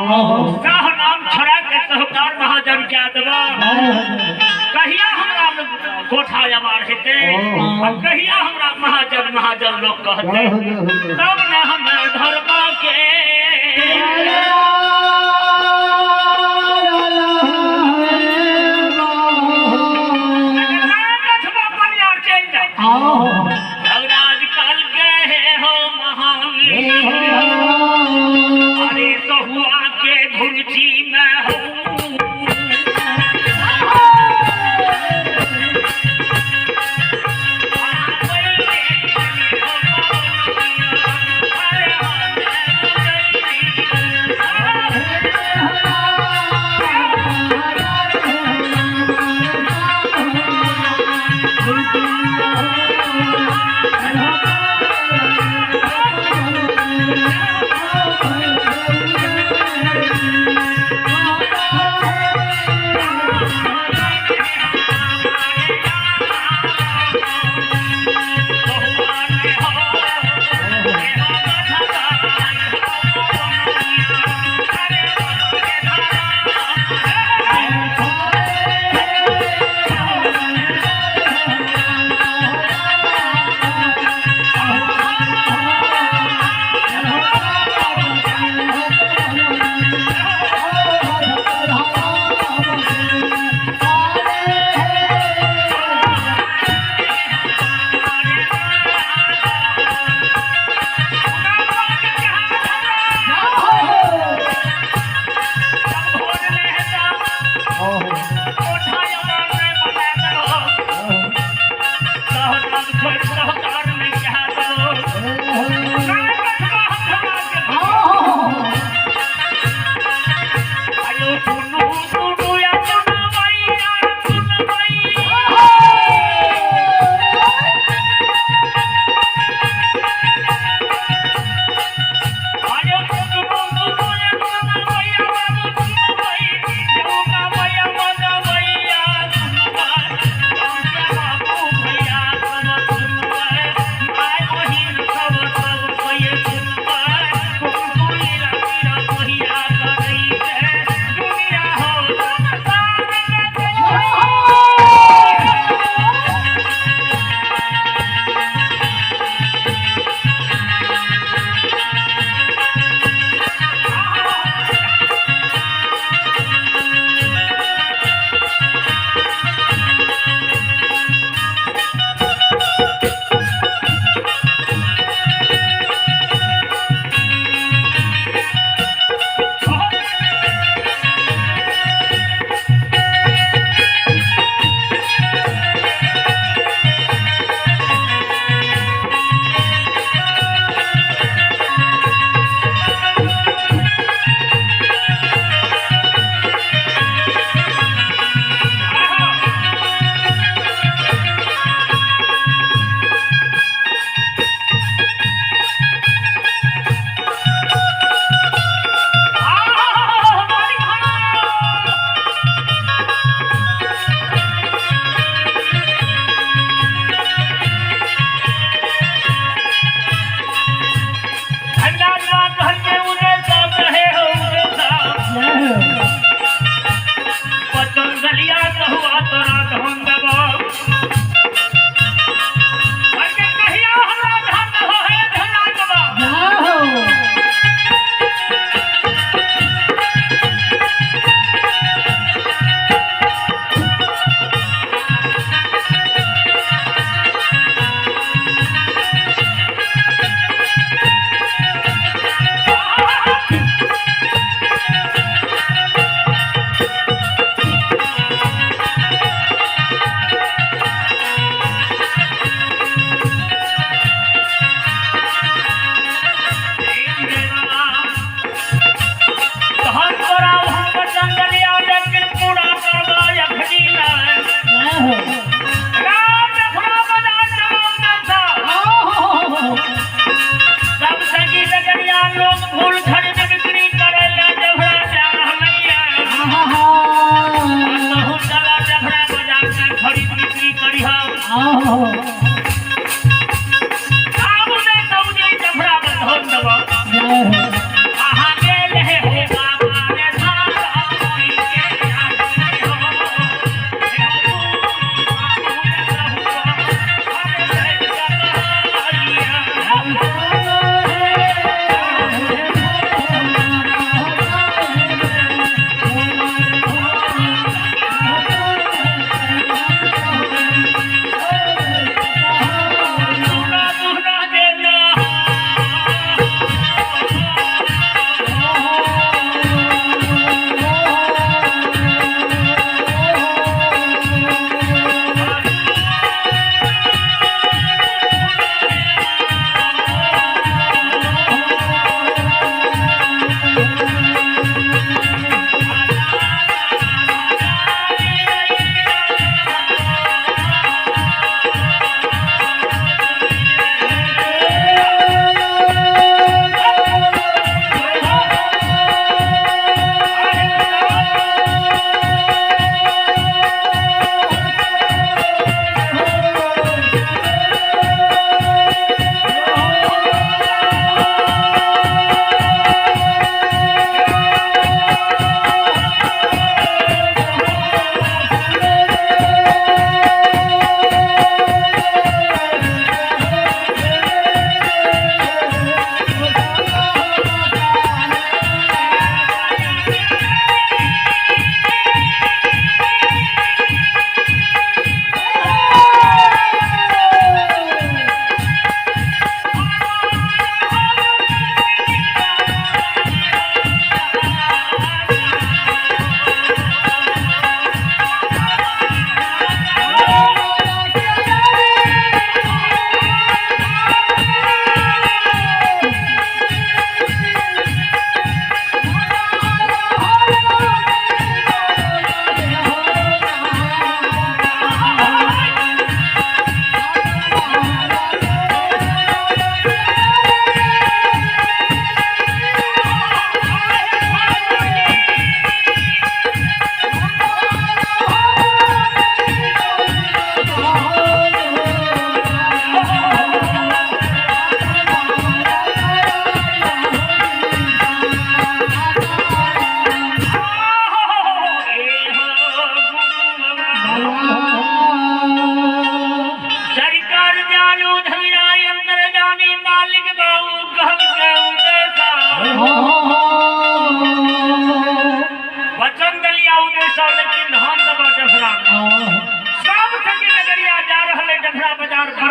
साह नाम छोड़ा के सहकार महाजन क्या देवा कहिया हमरा कोठा जमार हेते कहिया हमरा महाजन महाजन लोग कहते तब न हम धर्म के आजकल गए हो महावीर अरे सहुआ के घुर्ची में हो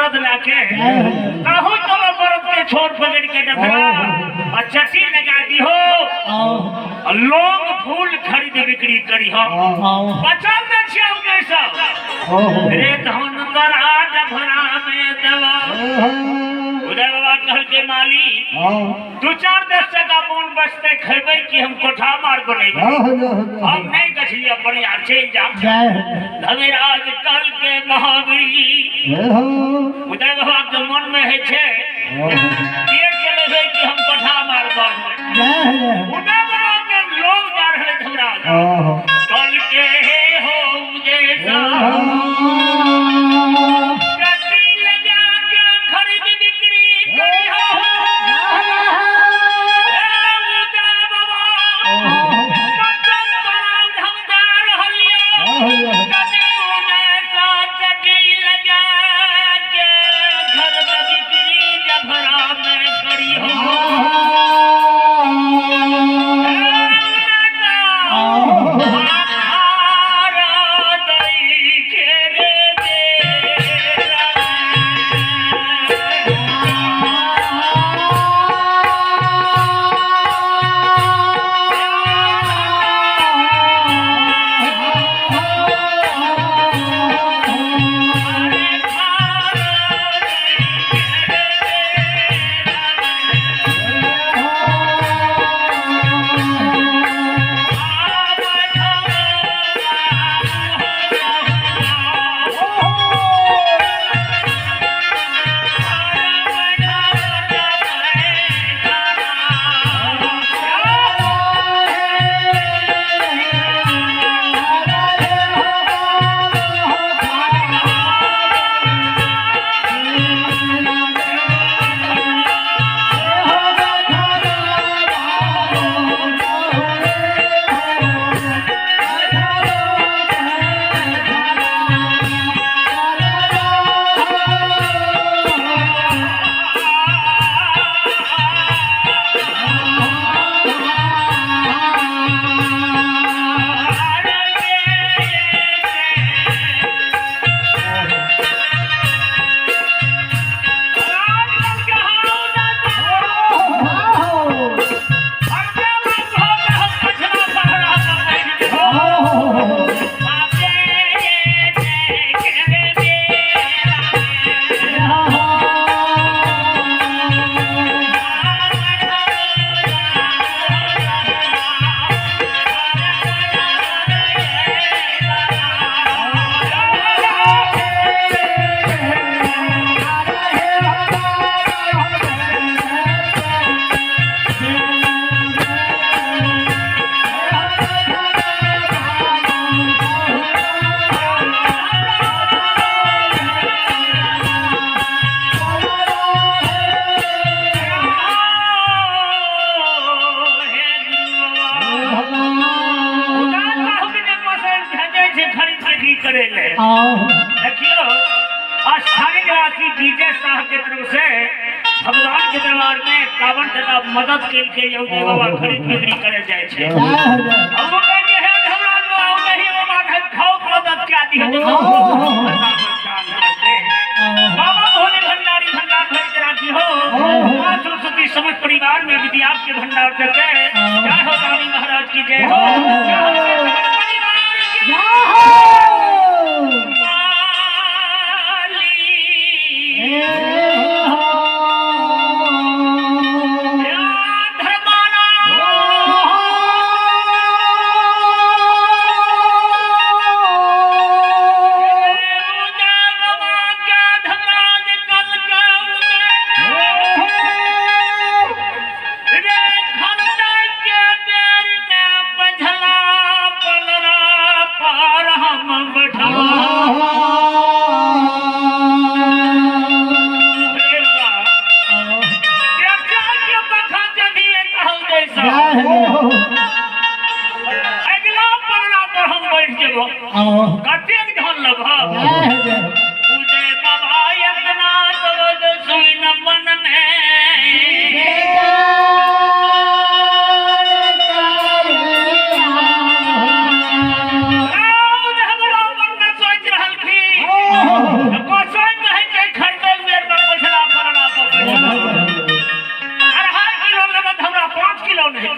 मदद लाके कहूँ तो बर्फ के छोड़ पकड़ के डबरा और चट्टी लगा दी हो और लोग फूल खरीद बिक्री करी हो बचल न छिया कैसा रे धन करा डबरा में दवा उदय बाबा कह के माली 2-4 10 का बोन बचते खेबे कि हम कोठा मार को नहीं हम नहीं कछी अपने यार चल जा हमें आज कल के महावीर उदय बाबा के मन में है छे ये चले कि हम कोठा मार बार उदय बाबा के लोग जा रहे हमरा कल के हो जैसा देखियो स्थानीय निवासी डीजे साहब के तरफ से भगवान के दरबार में कावन तथा मदद के लिए यहूदी बाबा खरीद बिक्री करे जाए छे अब वो कहते हैं धर्मराज बाबा नहीं वो बात है खाओ मदद क्या दी है बाबा भोले भंडारी भंडार भर के राखी हो मां सरस्वती समझ परिवार में विद्या के भंडार करके जय हो रानी महाराज की जय हो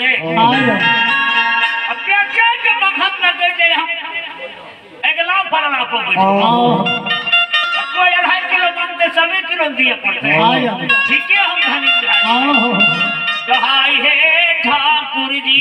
होते अब क्या के बखत न कर जे हम अगला फलना को बैठो कोई 2.5 किलो बनते सभी किलो दिए पड़ते ठीक है हम धनी कहाई है ठाकुर जी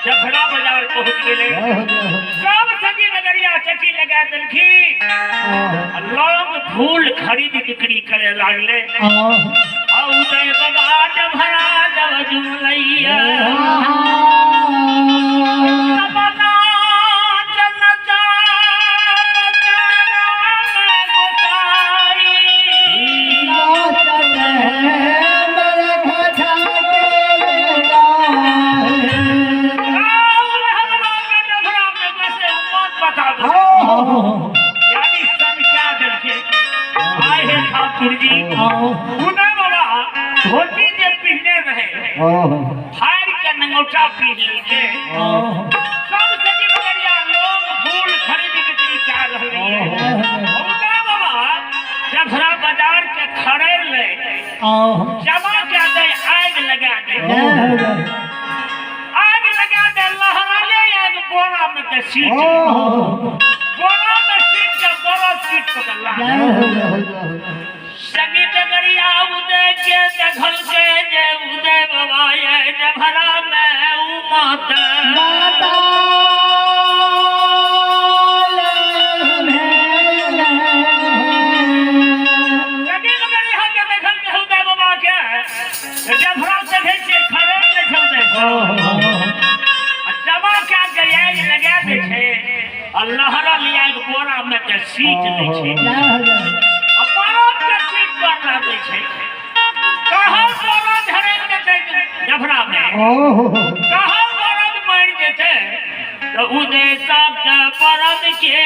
जफरा बाजार पहुंच गए सब सगी नगरिया चटी लगा दलखी लोग फूल खरीद बिक्री करे लागले उदय बाबा जफरा जब जुलैया यानी संख्या दलके आए हैं ठाकुर जी उदय बाबा धोती जे पहने रहे फाड़ के नंगौटा पहन लेके सब सगी बगरिया लोग फूल खरीद बिक्री कर रहे हैं उदय बाबा जफरा बाजार के खड़े ले जमा क्या दे आग लगा दे लहरा ले एक बोरा में के सीट बोरा में सीट का बड़ा सीट पकड़ला सगी नगरिया उदय के देखल के जे उदय बाबा ये जफरा में माता सगी नगरिया के देखल के उदय बाबा के जफरा देखे के खड़े न छौदे जमा क्या गया लगा दे छे अल्लाहरा लिया एक बोरा में के सीट ले छे अपना के सीट पर लागे छे कहां बोरा धरे के जफरा में कहां बोरा मर जेते तो उदय सब परद के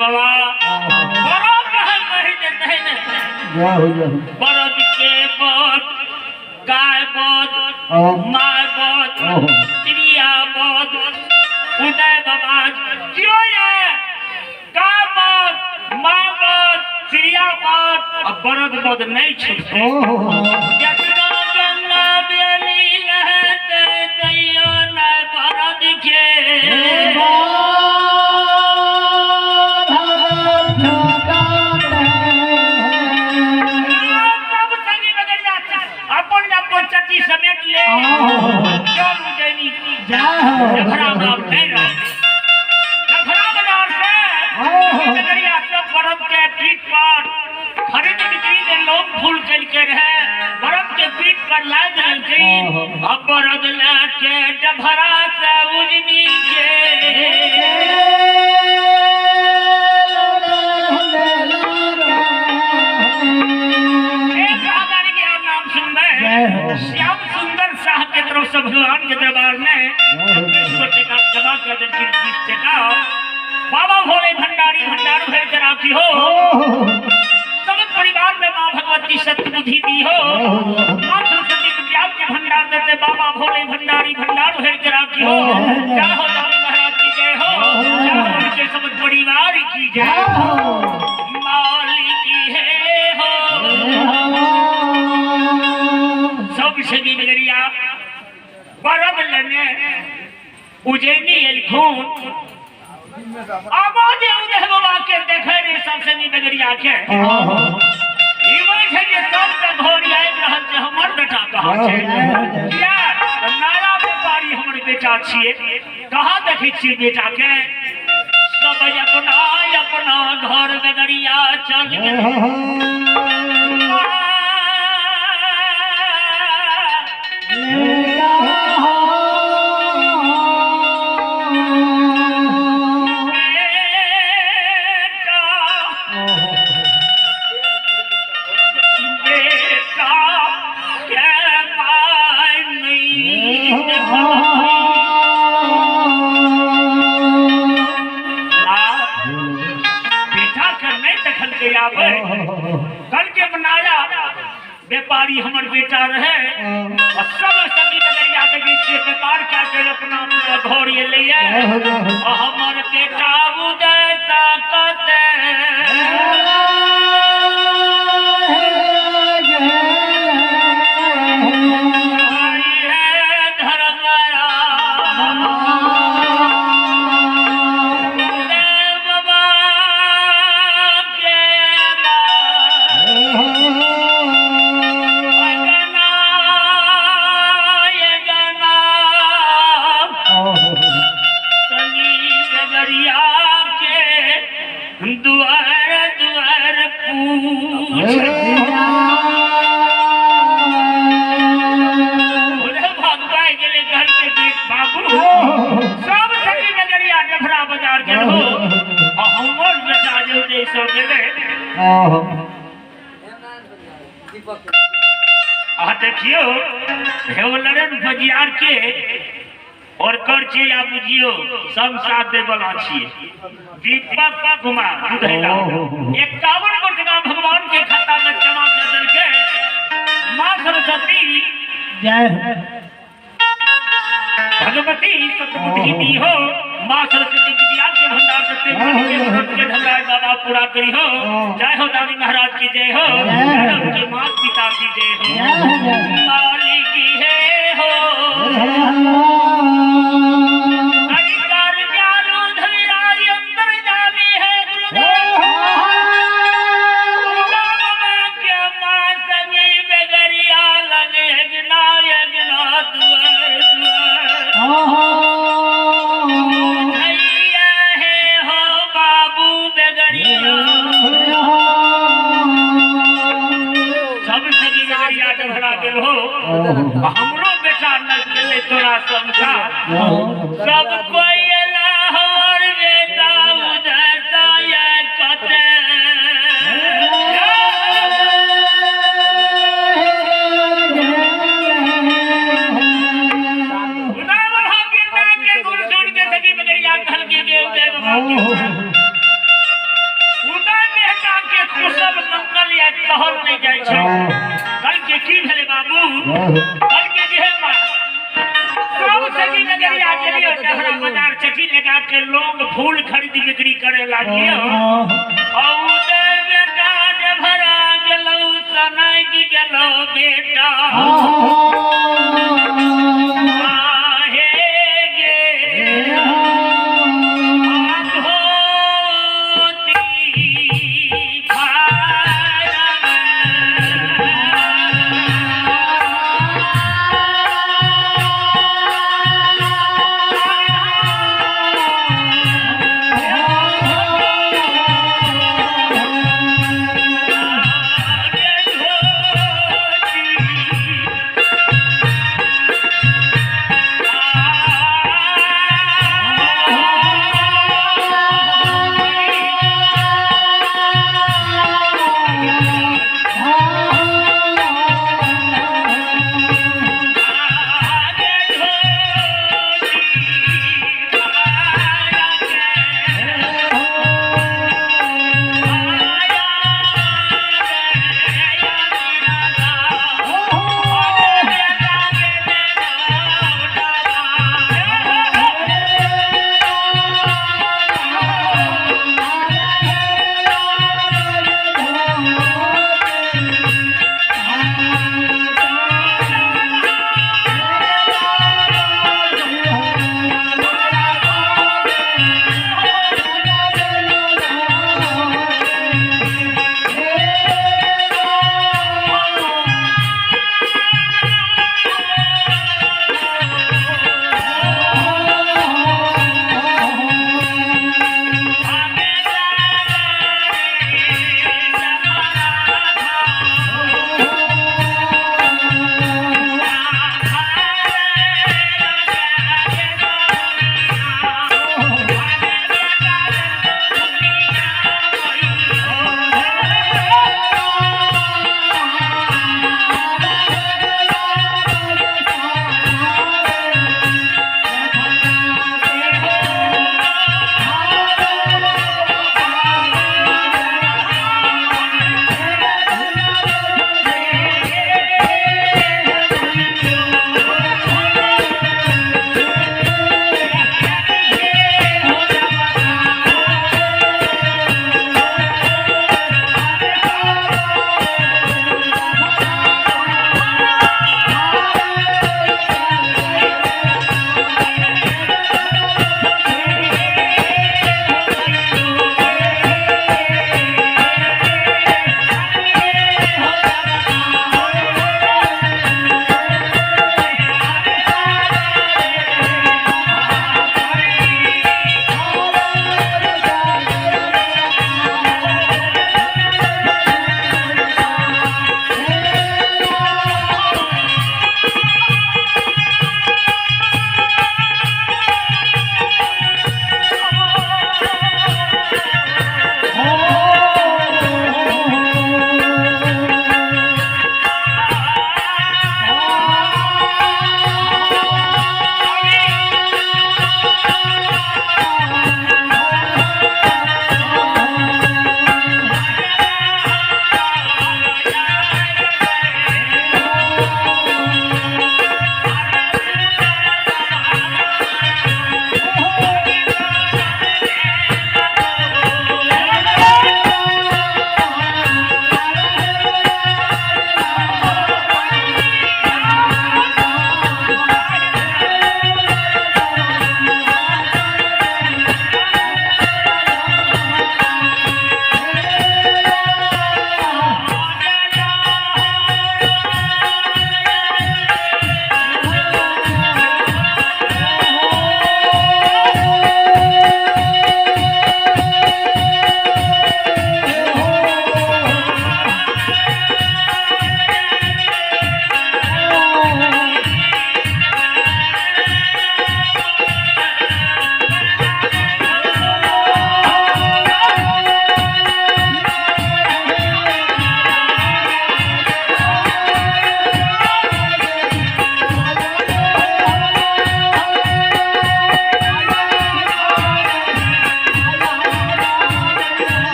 बाबा बरद है महीने नहीं बरद के बद गाय बद माय बद चिड़िया बद उदय बाबा क्यों ये गाय बद माय बद चिड़िया बद अब बरद बद नहीं छूटते जतना गंगा बेली लहते दैया न बरद के चट्टी समेत ले चल उजैनी जफरा नाम नहीं रहे अब बरदला के डभरा से उजनी के श्याम सुंदर शाह के तरफ से भगवान के दरबार में जमा कर बाबा भोले भंडारी भंडार भर के राखी हो सब परिवार में माँ भगवती सत्बुद्धि दी हो माँ सरस्वती विद्या के भंडार देते बाबा भोले भंडारी भंडार भर के राखी हो क्या हो दानी महाराज की जय हो क्या हो उनके सब परिवार की जय हो माली की है हो सब सगी नगरिया बरद लेने उज्जैनी एलखून आवाज उदय बाबा के देखे रे सब सगी नगरिया के जीवन है जे सब पे घोरी आबि रहल छै हमर बेटा कहाँ छै किया नारा व्यापारी हमर बेटा छिए कहाँ देखै छिए बेटा के सब अपना अपना घर नगरिया चल गेल कल के बनाया व्यापारी हमर बेटा रहे और सब सभी नगरिया देखे छिए व्यापार क्या कर अपना घर ये लिया हमर बेटा उदय ताकत देखियो हेवलरन बजियार के और करछे या बुझियो सब साथ दे वाला छिए दीपक कुमार दुधैला 51 गोटका भगवान के खाता में जमा कर दल के मां सरस्वती जय भगवती सतबुद्धि दी हो मां सरस्वती विद्या के भंडार करते के ढंगाई बाबा पूरा करी हो जय हो दानी महाराज की जय हो उनके माता पिता की जय हो माली की है हो अधिकार ज्ञान धैर्य अंतर जावी है गुरुदेव बाबा के मां संगी बेगरिया लगे विनायक ना दुआर भैया है हो बाबू बेगरिया सब सगी बेगरिया डभरा गेल हो हमरो बेटा न गेले तोरा संसार सब कोई लाहौर बेटा उधर जाए कते कहल नहीं जाय छै कल के की भेले बाबू कल के जे मां सब सगी नगरिया गेलियो डहरा बाजार चटी लगा के लोग फूल खरीद बिक्री करे लागियो औदे बेटा डभरा गेलौ सनाई की गेलौ बेटा आहे गे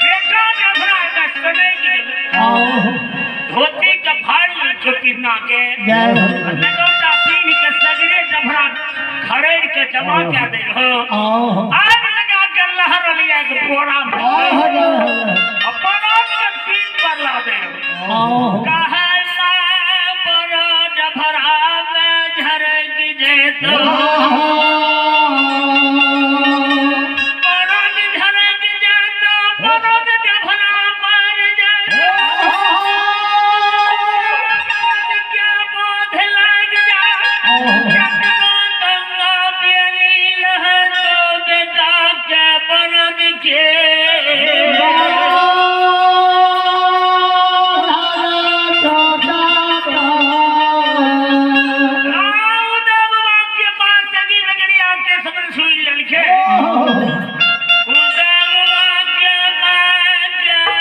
बेटा डबरा का समय धोती का फाड़ी चोटी ना के लगौटा पीन के सगरे डबरा खड़ेड़ के जमा क्या दे हो आग लगा के लहर लिया के बोरा में अपन के पीन पर ला दे का